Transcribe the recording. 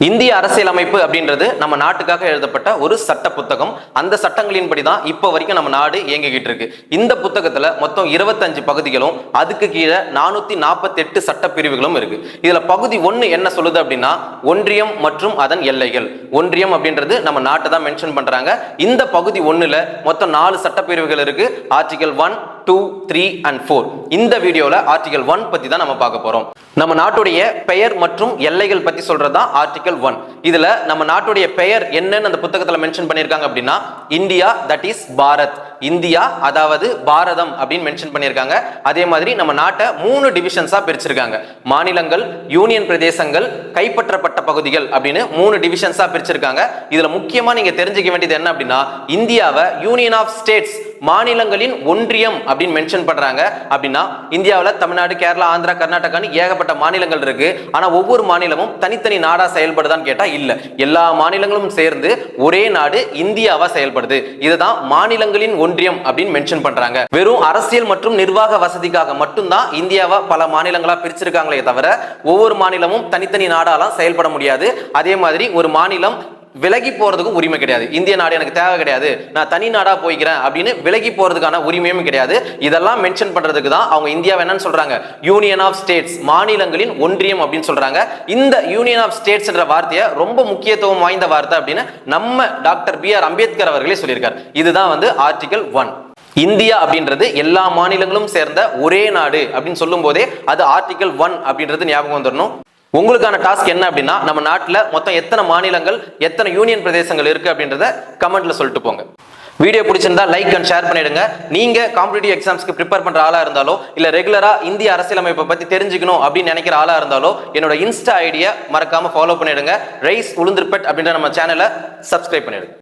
இந்திய அரசியலமைப்பு அப்படின்றது நம்ம நாட்டுக்காக எழுதப்பட்ட ஒரு சட்ட புத்தகம். அந்த சட்டங்களின்படி தான் இப்போ வரைக்கும் நம்ம நாடு இயங்கிக்கிட்டு இருக்கு. இந்த புத்தகத்துல மொத்தம் 25 பகுதிகளும் அதுக்கு கீழே 448 சட்ட பிரிவுகளும் இருக்கு. இதுல பகுதி 1 என்ன சொல்லுது அப்படின்னா, ஒன்றியம் மற்றும் அதன் எல்லைகள். ஒன்றியம் அப்படின்றது நம்ம நாட்டை தான் மென்ஷன் பண்றாங்க. இந்த பகுதி 1ல மொத்தம் 4 சட்ட பிரிவுகள் இருக்கு. Article 1, 2, 3 and 4. இந்த வீடியோல ஆர்டிகல் 1 பத்தி தான் நம்ம பார்க்க போறோம். நம்ம நாட்டுடைய பெயர் மற்றும் எல்லைகள் பத்தி சொல்றதா ஆர்டிகல் 1. இதுல நம்ம நாட்டுடைய பெயர் என்னன்னு அந்த புத்தகத்துல மென்ஷன் பண்ணிருக்காங்க அப்படின்னா, India, that is Bharat. India அதாவது பாரதம் அப்படின்னு மென்ஷன் பண்ணியிருக்காங்க. அதே மாதிரி நம்ம நாட்டை 3 டிவிஷன்ஸா பிரிச்சிருக்காங்க. மாநிலங்கள், யூனியன் பிரதேசங்கள், கைப்பற்றப்பட்ட பகுதிகள் அப்படின்னு 3 டிவிஷன்ஸா பிரிச்சிருக்காங்க. இதுல முக்கியமா நீங்க தெரிஞ்சுக்க வேண்டியது என்ன அப்படின்னா, இந்தியாவை யூனியன் ஆஃப் ஸ்டேட்ஸ், மாநிலங்களின் ஒன்றியம் அப்படின்னு மென்ஷன் பண்றாங்க. அப்படின்னா இந்தியாவில் தமிழ்நாடு, கேரளா, ஆந்திரா, கர்நாடகான்னு ஏகப்பட்ட மாநிலங்கள் இருக்கு. ஆனா ஒவ்வொரு மாநிலமும் தனித்தனி நாடா செயல்படுதான்னு கேட்டா இல்ல. எல்லா மாநிலங்களும் சேர்ந்து ஒரே நாடு இந்தியாவா செயல்படுது. இதுதான் மாநிலங்களின் ஒன்றியம் அப்படின்னு மென்ஷன் பண்றாங்க. வெறும் அரசியல் மற்றும் நிர்வாக வசதிக்காக மட்டும்தான் இந்தியாவை பல மாநிலங்களா பிரிச்சிருக்காங்களே தவிர ஒவ்வொரு மாநிலமும் தனித்தனி நாடாலாம் செயல்பட முடியாது. அதே மாதிரி ஒரு மாநிலம் விலகி போறதுக்கும் உரிமை கிடையாது. இந்திய நாடு எனக்கு தேவை கிடையாது, நான் தனி நாடா போய்க்கிறேன் அப்படின்னு விலகி போறதுக்கான உரிமையும் கிடையாது. இதெல்லாம் மென்ஷன் பண்றதுக்கு தான் அவங்க இந்தியாவை என்னன்னு சொல்றாங்க, யூனியன் ஆஃப் ஸ்டேட்ஸ், மாநிலங்களின் ஒன்றியம் அப்படின்னு சொல்றாங்க. இந்த யூனியன் ஆஃப் ஸ்டேட்ஸ் என்ற வார்த்தையை ரொம்ப முக்கியத்துவம் வாய்ந்த வார்த்தை அப்படின்னு நம்ம டாக்டர் பி.ஆர். அம்பேத்கர் அவர்களே சொல்லியிருக்காரு. இதுதான் ஆர்டிகல் 1. இந்தியா அப்படின்றது எல்லா மாநிலங்களும் சேர்ந்த ஒரே நாடு அப்படின்னு சொல்லும் போதே அது ஆர்டிகல் 1 அப்படின்றது ஞாபகம் வந்துடணும். உங்களுக்கான டாஸ்க் என்ன அப்படின்னா, நம்ம நாட்டில் மொத்தம் எத்தனை மாநிலங்கள், எத்தனை யூனியன் பிரதேசங்கள் இருக்கு அப்படின்றத கமெண்ட்ல சொல்லிட்டு போங்க. வீடியோ பிடிச்சிருந்தா லைக் அண்ட் ஷேர் பண்ணிடுங்க. நீங்க காம்படிட்டிவ் எக்ஸாம்ஸ்க்கு ப்ரிப்பேர் பண்ற ஆளா இருந்தாலோ, இல்ல ரெகுலரா இந்திய அரசியலமைப்பை பத்தி தெரிஞ்சுக்கணும் அப்படின்னு நினைக்கிற ஆளா இருந்தாலோ, என்னோட இன்ஸ்டா ஐடியா மறக்காம ஃபாலோ பண்ணிடுங்க. ரைஸ் உளுந்திருப்பட் அப்படின்ற நம்ம சேனலை சப்ஸ்கிரைப் பண்ணிடுங்க.